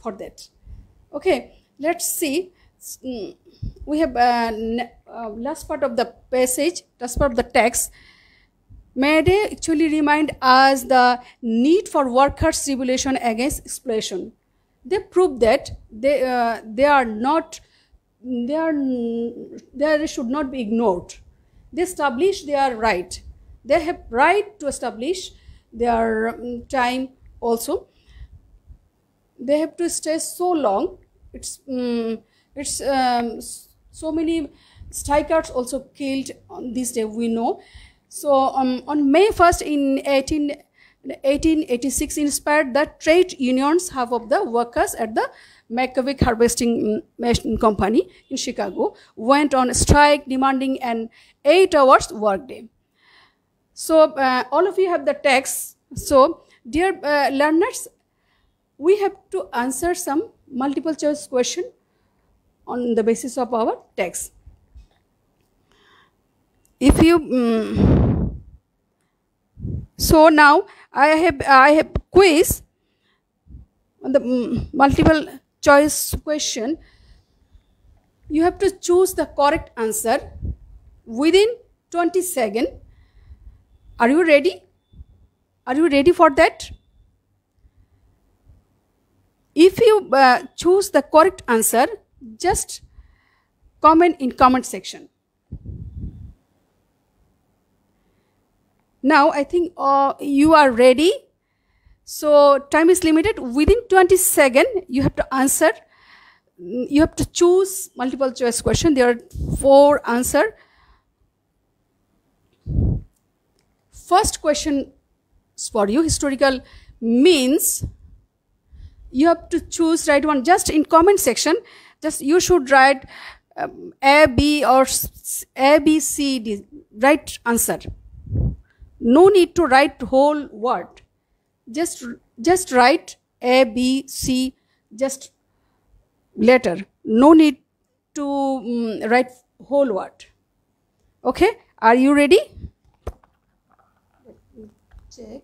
for that. Okay, let's see. We have last part of the passage, last part of the text. May they actually remind us the need for workers' revolution against exploitation. They prove that they should not be ignored. They establish their right. They have right to establish their time also. They have to stay so long. So many strikers also killed on this day, we know. So on May 1st in 1886, inspired the trade unions, half of the workers at the McCormick Harvesting Machine Company in Chicago went on strike demanding an 8 hours workday. So all of you have the text. So dear learners, we have to answer some multiple choice question on the basis of our text. If you so now I have quiz on the multiple choice question. You have to choose the correct answer within 20 seconds. Are you ready? Are you ready for that? If you choose the correct answer, just comment in comment section. Now I think you are ready. So time is limited. Within 20 seconds, you have to answer. You have to choose multiple choice question. There are 4 answers. First question for you, historical means. You have to choose right one. Just in comment section, just you should write A, B or A, B, C, D. Right answer. No need to write whole word. Just write A, B, C, just letter. No need to write whole word. Okay, are you ready? Let me check.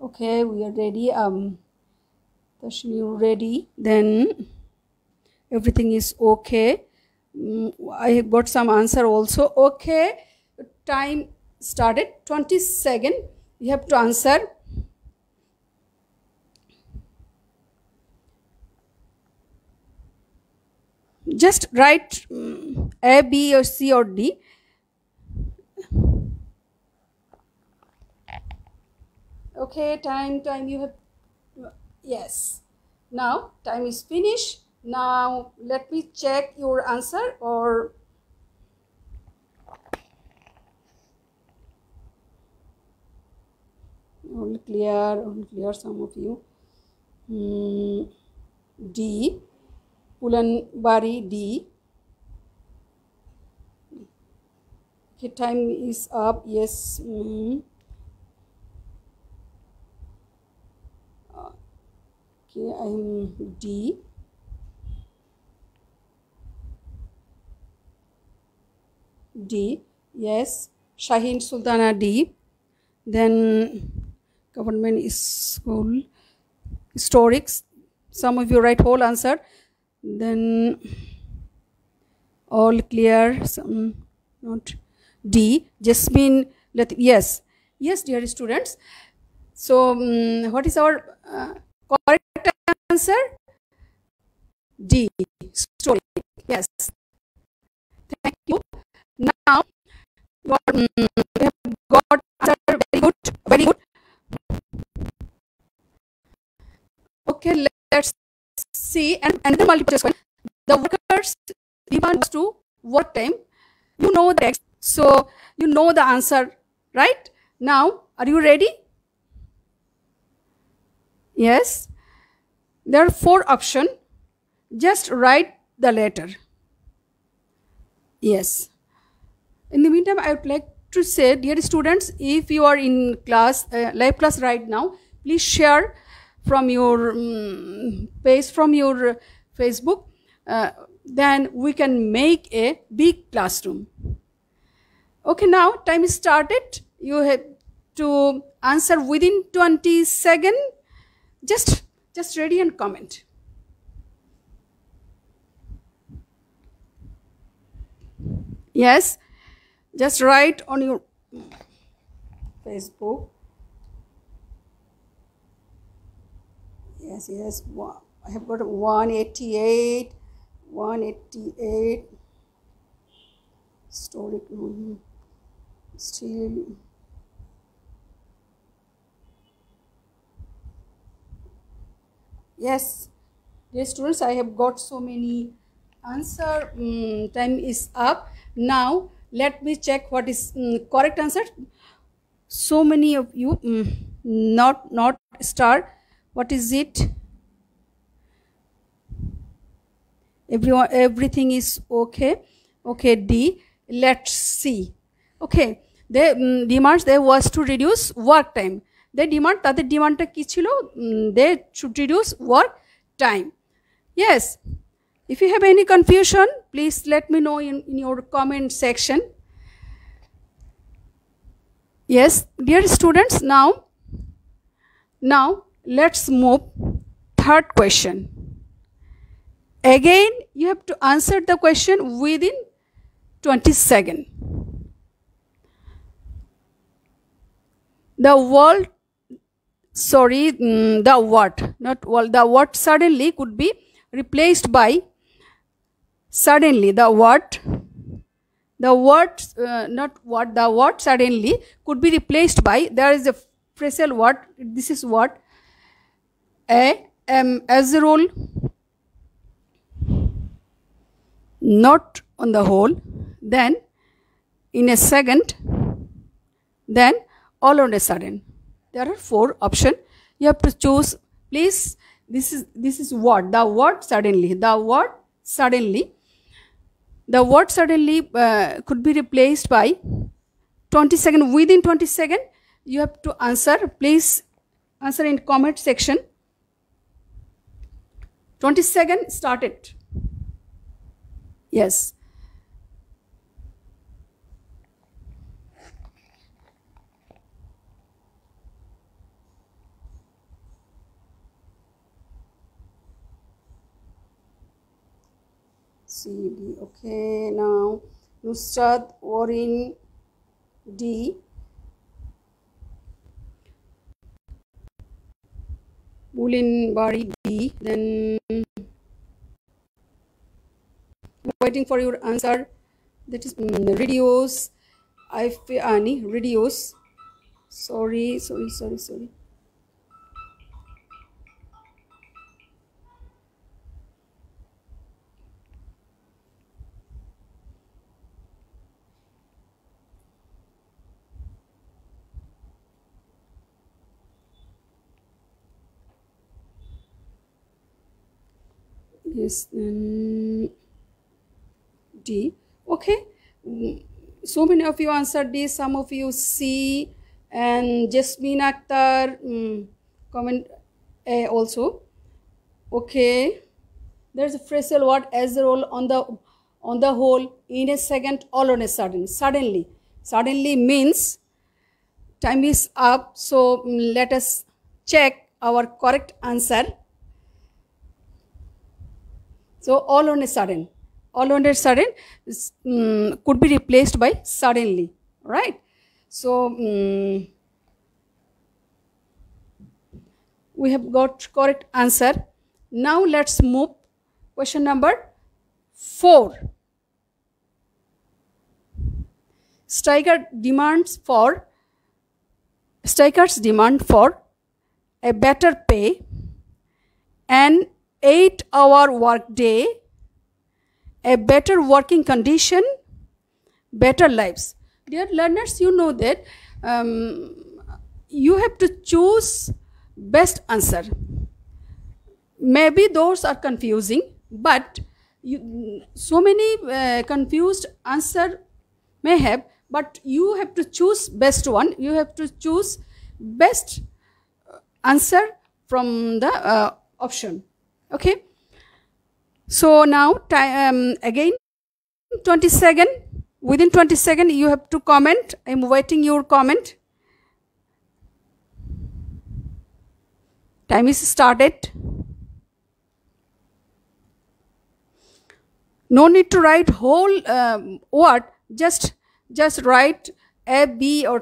Okay, we are ready. Tashmi, you ready? Then everything is okay. I have got some answer also. Okay, time started. 20 seconds. You have to answer. Just write A, B or C or D. Okay, time you have, yes. Now time is finished. Now let me check your answer or only clear some of you. D, Pulanbari D. Okay, time is up. Yes. Okay, I'm D. D. Yes. Shaheen Sultana D. Then government school historics. Some of you write whole answer. Then all clear. Some not. D. Jasmine. Yes. Yes, dear students. So what is our correct answer? D. Story. Yes. Thank you. Now you have got answer. Very good. Very good. Okay, let's see. And another multiple choice question. The workers demand to work time. You know the text, so you know the answer, right? Now, are you ready? Yes. There are 4 options. Just write the letter. Yes. In the meantime, I would like to say, dear students, if you are in class, live class right now, please share from your page, from your Facebook, then we can make a big classroom. Okay, now time is started. You have to answer within 20 seconds. Just ready and comment. Yes, just write on your Facebook. Yes, I have got 188, 188, historic, still. Yes, dear students, I have got so many answer. Time is up. Now let me check what is correct answer. So many of you not star. What is it? Everything is okay. Okay, D. Let's see. Okay, they demands there was to reduce work time. They demand তাদের ডিমান্ডটা কি ছিল? They should reduce work time. Yes. If you have any confusion, please let me know in your comment section. Yes, dear students, now let's move third question. Again, you have to answer the question within 20 seconds. The word suddenly could be replaced by suddenly. The word suddenly could be replaced by, there is a phrasal word. This is what? As a rule, not on the whole, then in a second, then all on a sudden. There are 4 options. You have to choose. Please, this is what? The word suddenly. The word suddenly could be replaced by 20 seconds. Within 20 seconds, you have to answer. Please answer in comment section. 20 seconds started. Yes. C, D. Okay, now Nusrat, Orin, D. Bulin, Bari, D. Then waiting for your answer. That is radios. Ani radios. Sorry. Yes, D. Okay, so many of you answered D. Some of you C, and Jasmine Akhtar comment A also. Okay, there's a phrasal word as a role on the whole, in a second, all on a sudden. Suddenly means time is up. So let us check our correct answer. So all on a sudden could be replaced by suddenly, right? So we have got correct answer. Now let's move question number 4. Strikers demand for a better pay, an 8-hour work day, a better working condition, better lives. Dear learners, you know that you have to choose best answer. Maybe those are confusing, but so many confused answer may have, but you have to choose best one. You have to choose best answer from the option. Okay. So now again 20 seconds. Within 20 seconds you have to comment. I am waiting your comment. Time is started. No need to write whole word. Just write A, B or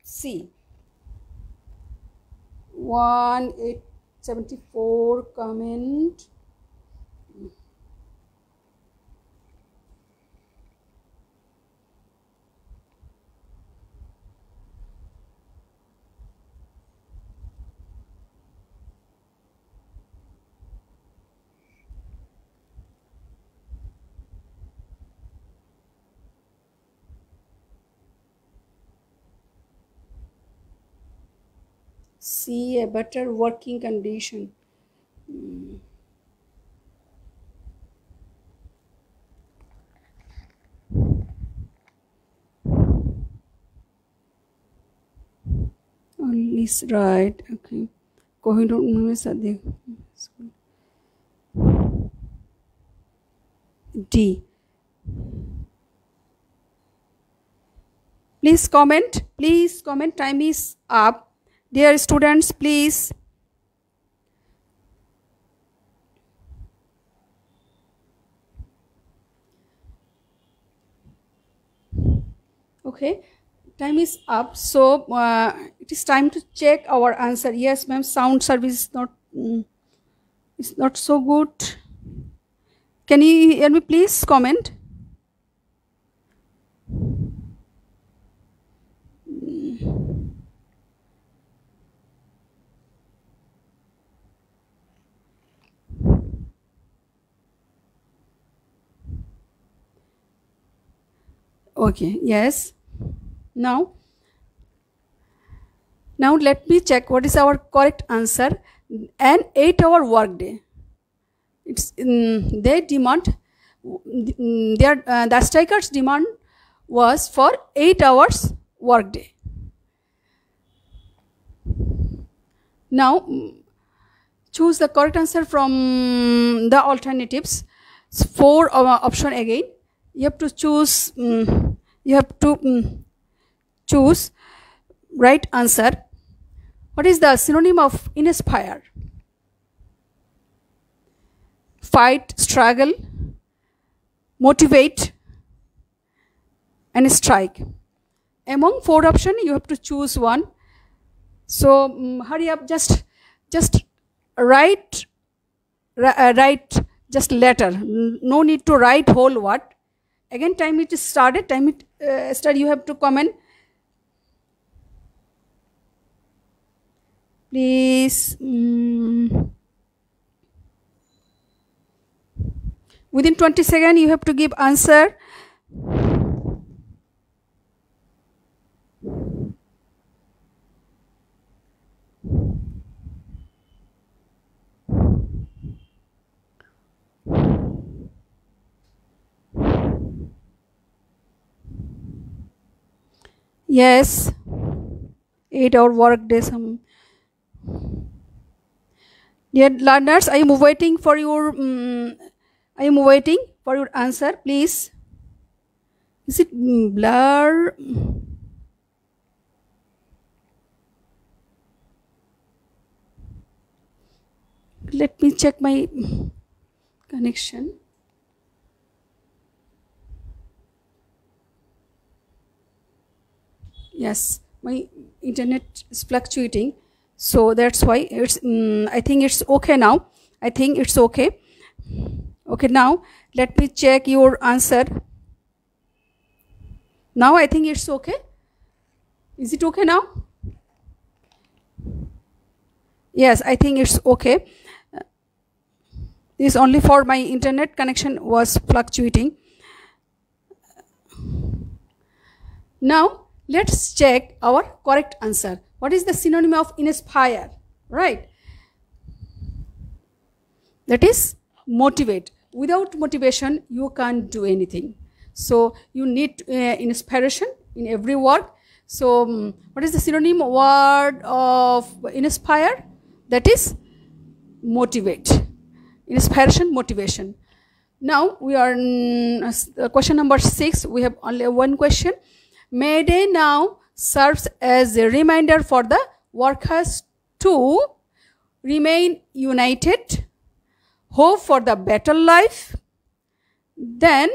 C. 1874 comment. See a better working condition. Only right. Okay. D. Please comment. Please comment. Time is up. Dear students, please. Okay, time is up. So it is time to check our answer. Yes, ma'am. Sound service is not so good. Can you hear me? Please comment. Okay, yes. Now let me check what is our correct answer. An 8-hour workday. It's they demand the strikers' demand was for 8 hours workday. Now choose the correct answer from the alternatives. 4 option again. You have to choose. Choose right answer. What is the synonym of inspire? Fight, struggle, motivate, and strike. Among 4 options, you have to choose one. So hurry up. Just write just letter. No need to write whole word. Again, time it is started. Time it started. You have to comment. Please. Within 20 seconds, you have to give answer. Yes, 8-hour work day. Dear learners, I am waiting for your answer. Please. Is it blur? Let me check my connection. Yes, my internet is fluctuating, so that's why it's I think it's okay now. I think it's okay. Okay, now let me check your answer. Now I think it's okay. Is it okay now? Yes, I think it's okay. This is only for my internet connection was fluctuating. Now let's check our correct answer. What is the synonym of inspire? Right. That is motivate. Without motivation, you can't do anything. So you need inspiration in every work. So what is the synonym word of inspire? That is motivate. Inspiration, motivation. Now we are in question number 6. We have only one question. May Day now serves as a reminder for the workers to remain united, hope for the better life, then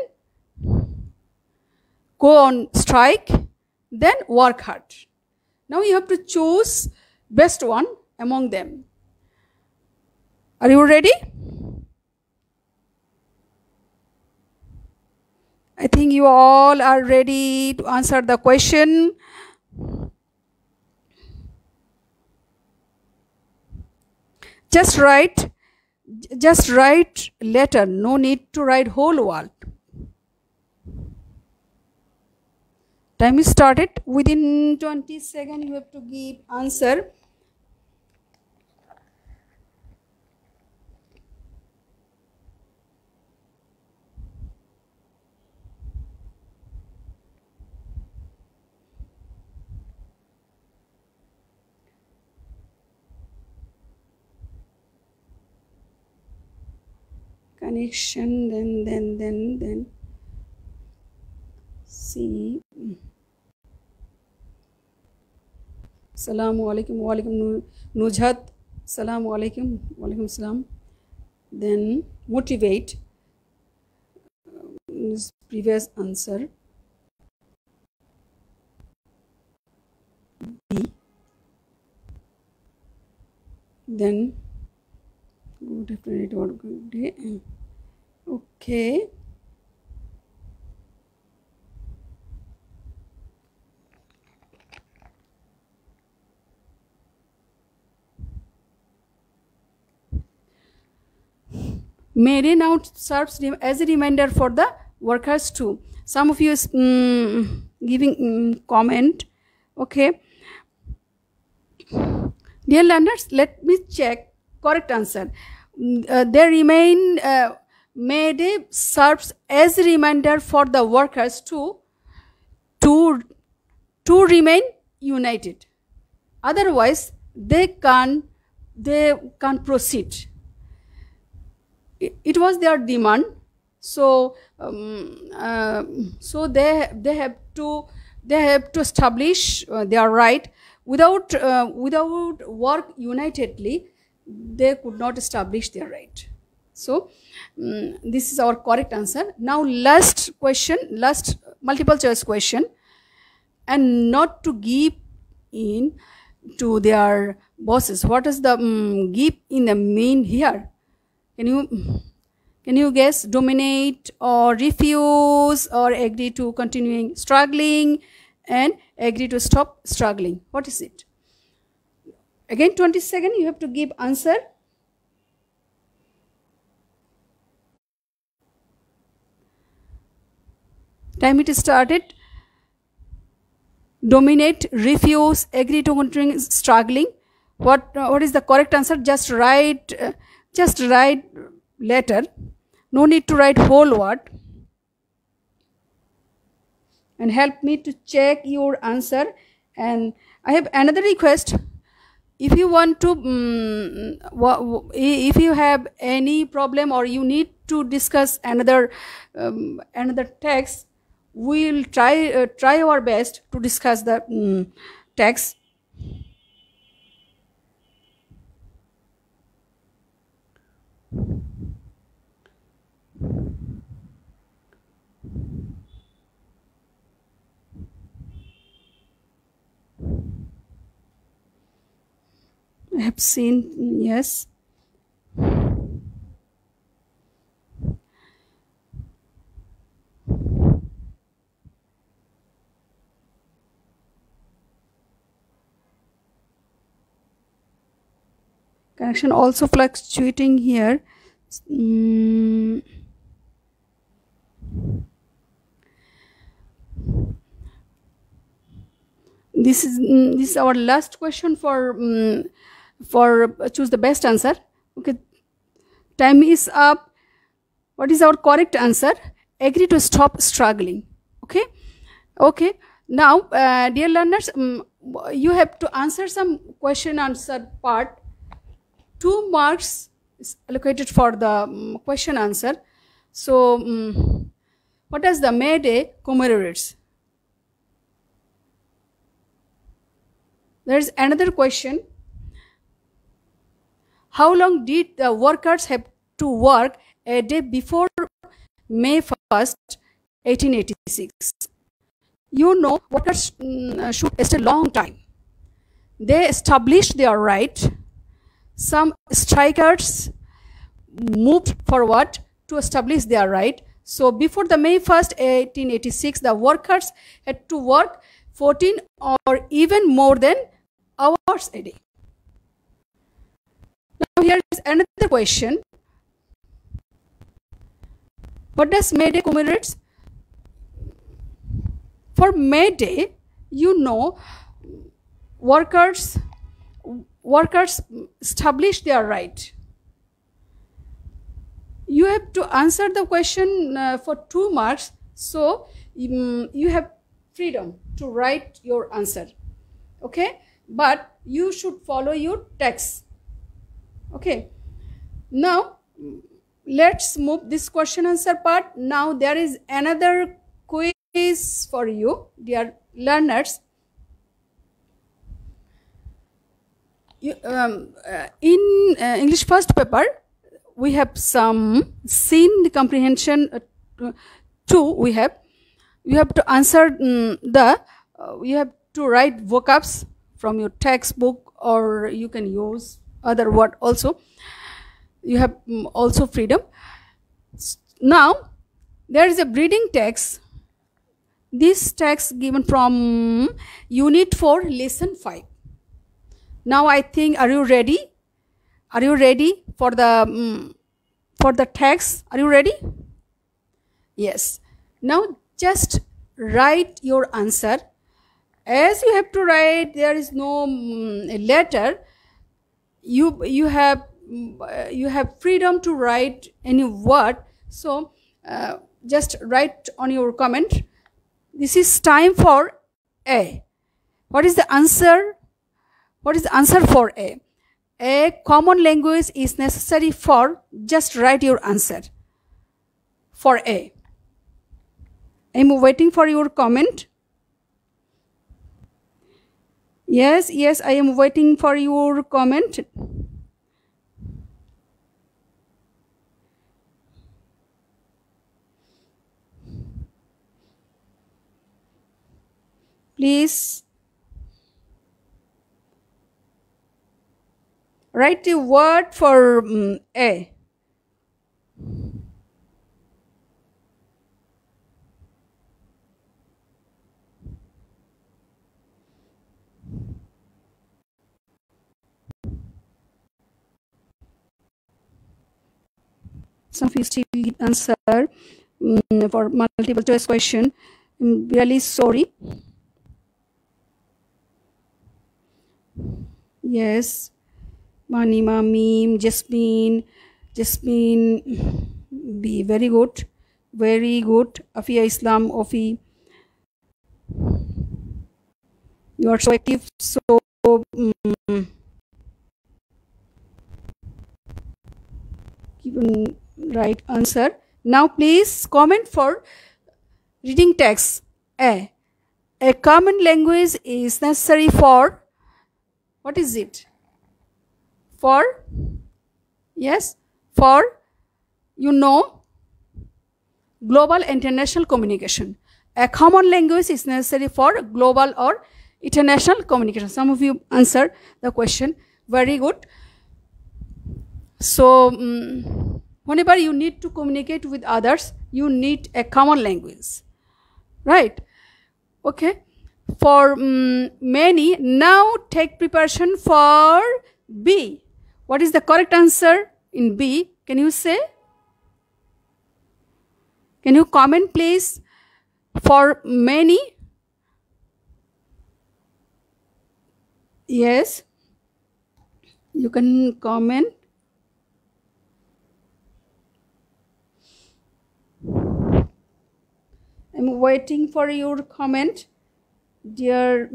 go on strike, then work hard. Now you have to choose best one among them. Are you ready? I think you all are ready to answer the question. Just write letter, no need to write whole word. Time is started. Within 20 seconds you have to give answer. Connection, then see. Assalamu alaikum, wa alaikum Nujhat. Assalamu alaikum, wa alaikum salam. Then motivate. This previous answer. B. Then good afternoon or good day. Okay. May Day now serves as a reminder for the workers too. Some of you is giving comment. Okay. Dear learners, let me check correct answer. They remain. May Day serves as a reminder for the workers to remain united. Otherwise, they can't proceed. It was their demand, so they have to establish their right. Without work unitedly, they could not establish their right. So this is our correct answer. Now last question, last multiple choice question, and not to give in to their bosses. What does the give in the mean here? Can you guess? Dominate or refuse or agree to continuing struggling and agree to stop struggling. What is it? Again 20 seconds you have to give answer. Time it started. Dominate, refuse, agree to continuing struggling. What is the correct answer? Just write letter. No need to write whole word. And help me to check your answer. And I have another request. If you want to, if you have any problem or you need to discuss another text, we'll try our best to discuss the text. I have seen, yes. Connection also fluctuating here. This is our last question for choose the best answer. Okay, time is up. What is our correct answer? Agree to stop struggling. Okay. Now, dear learners, you have to answer some question answer part. 2 marks is allocated for the question answer. So, what does the May Day commemorates? There is another question. How long did the workers have to work a day before May 1st, 1886? You know, workers should stay a long time. They established their right. Some strikers moved forward to establish their right. So before the May 1st, 1886, the workers had to work 14 or even more than hours a day. Now here is another question. What does May Day commemorates? For May Day, you know, workers establish their right. You have to answer the question for 2 marks, so you have freedom to write your answer, okay, but you should follow your text. Okay, now let's move this question answer part. Now there is another quiz for you, dear learners. In English first paper, we have some scene comprehension 2. You have to answer you have to write vocabs from your textbook, or you can use other word also. You have also freedom. Now there is a reading text. This text given from Unit 4, Lesson 5. Now I think, are you ready? Are you ready for the text? Are you ready? Yes. Now just write your answer. As you have to write, there is no letter. You have freedom to write any word. So just write on your comment. This is time for A. What is the answer? What is the answer for A? A common language is necessary for, just write your answer for A. I'm waiting for your comment. Yes, I am waiting for your comment. Please write the word for A. Some of you still answer for multiple choice question. I'm really sorry. Yes. Manima, Meme, Jasmine, B. Very good. Afia Islam, Ofi. You are so active. So, given right answer. Now, please comment for reading text. A common language is necessary for, what is it? For, yes, for, global international communication. A common language is necessary for global or international communication. Some of you answered the question. Very good. So, whenever you need to communicate with others, you need a common language. Right? Okay. For many, now take preparation for B. What is the correct answer in B? Can you say? Can you comment please? For many? Yes. You can comment. I'm waiting for your comment. Dear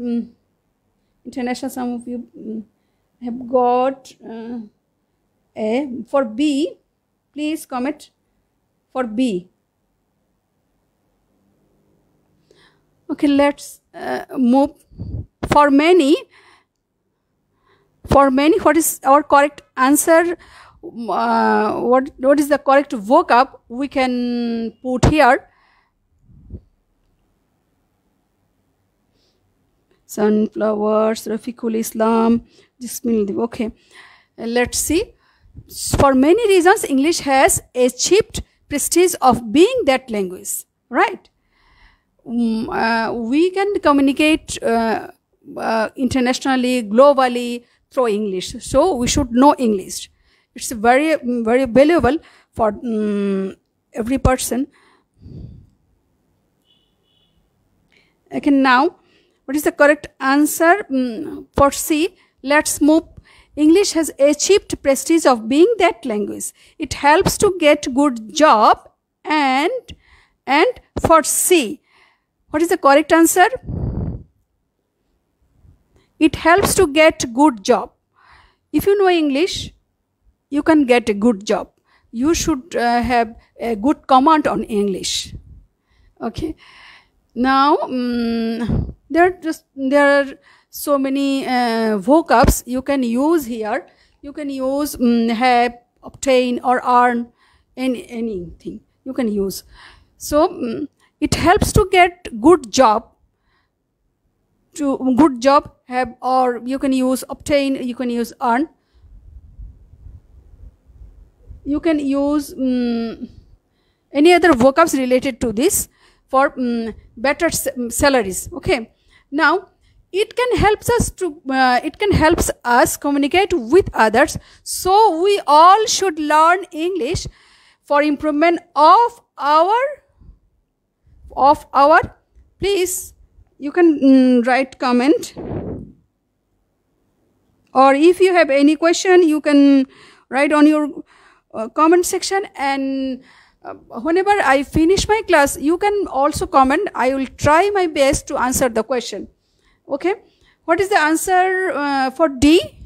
international, some of you have got A. For B, please comment for B. Okay, let's move. For many, what is our correct answer? What is the correct vocab we can put here? Sunflowers, Rafiqul Islam, Bismillah. Okay, let's see. For many reasons, English has achieved prestige of being that language, right? We can communicate internationally, globally through English. So we should know English. It's very, very valuable for every person. Okay, now what is the correct answer for C? Let's move. English has achieved prestige of being that language. It helps to get good job. And for C, what is the correct answer? It helps to get good job. If you know English, you can get a good job. You should have a good command on English. Okay. Now there are so many vocabs you can use here. You can use have, obtain, or earn, anything you can use. So it helps to get good job. To good job, have, or you can use obtain, you can use earn, you can use any other vocabs related to this for better salaries. Okay, now it can help us communicate with others. So we all should learn English for improvement of our please. You can write comment, or if you have any question, you can write on your comment section, and whenever I finish my class, you can also comment. I will try my best to answer the question. Okay, what is the answer for D?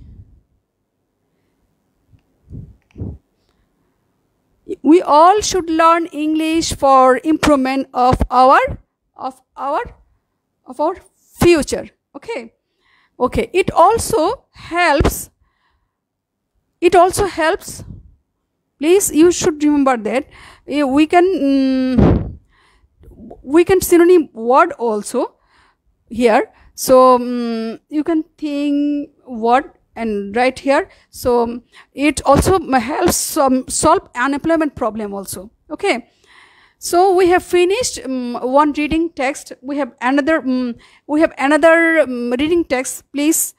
We all should learn English for improvement of our future. Okay. It also helps. Please, you should remember that we can synonym word also here. So you can think word and write here. So it also helps solve unemployment problem also. Okay. So we have finished one reading text. We have another reading text. Please,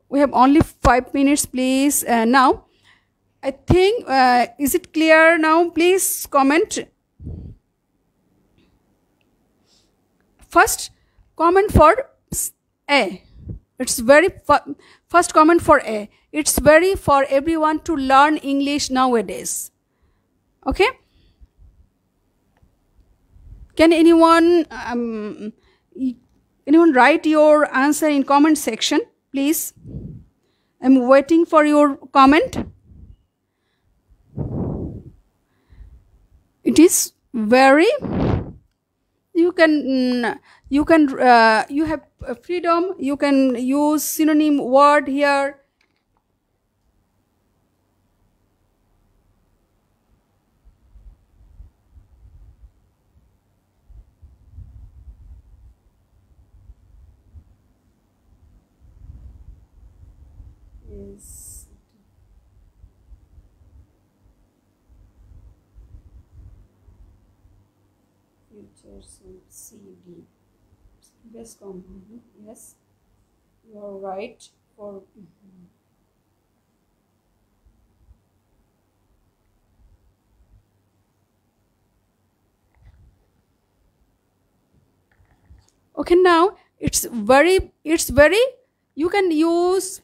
we have only 5 minutes. Please, now I think is it clear now? Please comment. First comment for A. It's very first comment for A. It's very for everyone to learn English nowadays. Okay. Can anyone write your answer in comment section, please? I'm waiting for your comment. It is very. You have freedom. You can use synonym word here. Yes. Futures and CD. Best compound. Yes, you are right. For okay, now it's very. You can use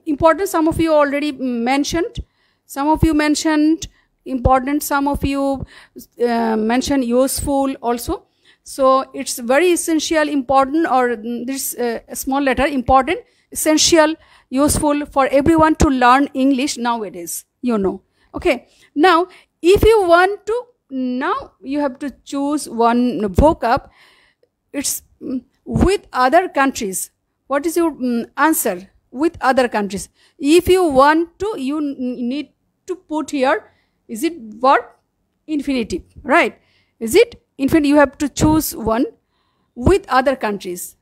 important. Some of you already mentioned. Some of you mentioned important. Some of you mentioned useful also. So it's very essential, important, or this small letter, important, essential, useful for everyone to learn English nowadays. you know. Okay, now if you want to, now you have to choose one vocab. It's with other countries. What is your answer? With other countries. If you want to, you need to put here, is it verb? Infinitive, right? Is it infinitive? You have to choose one. With other countries.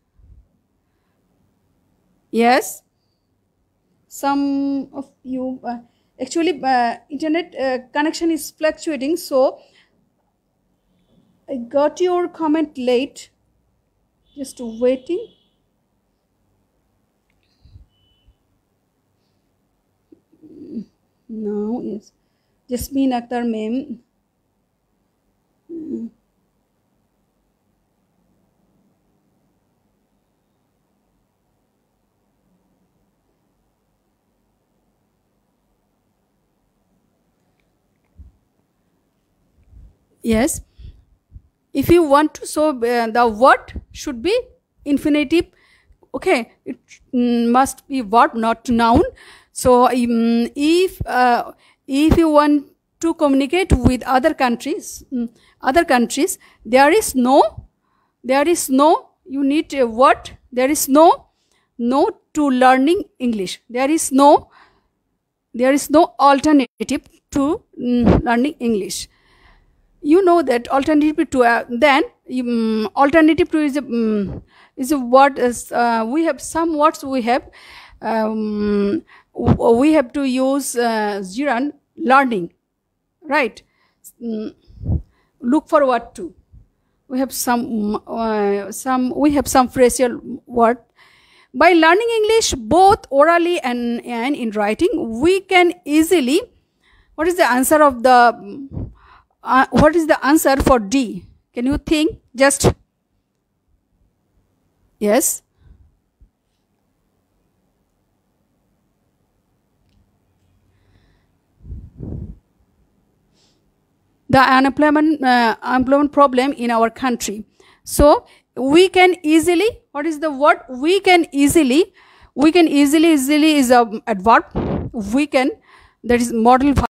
Yes, some of you actually internet connection is fluctuating, so I got your comment late, just waiting. No, yes, Jasmine Akhtar ma'am. Yes, if you want to, so the word should be infinitive. Okay, it must be verb, not noun. So if you want to communicate with other countries, there is no, you need a word. There is no to learning English. There is no alternative to learning English. You know that alternative to then alternative to is a word. We have some words. We have to use gerund learning, right? Look forward to. We have some phrasal word. By learning English both orally and in writing, we can easily. What is the answer of the? What is the answer for D? Can you think? Just yes. The unemployment problem in our country. So we can easily. What is the word? We can easily. Easily is a adverb. We can. That is modal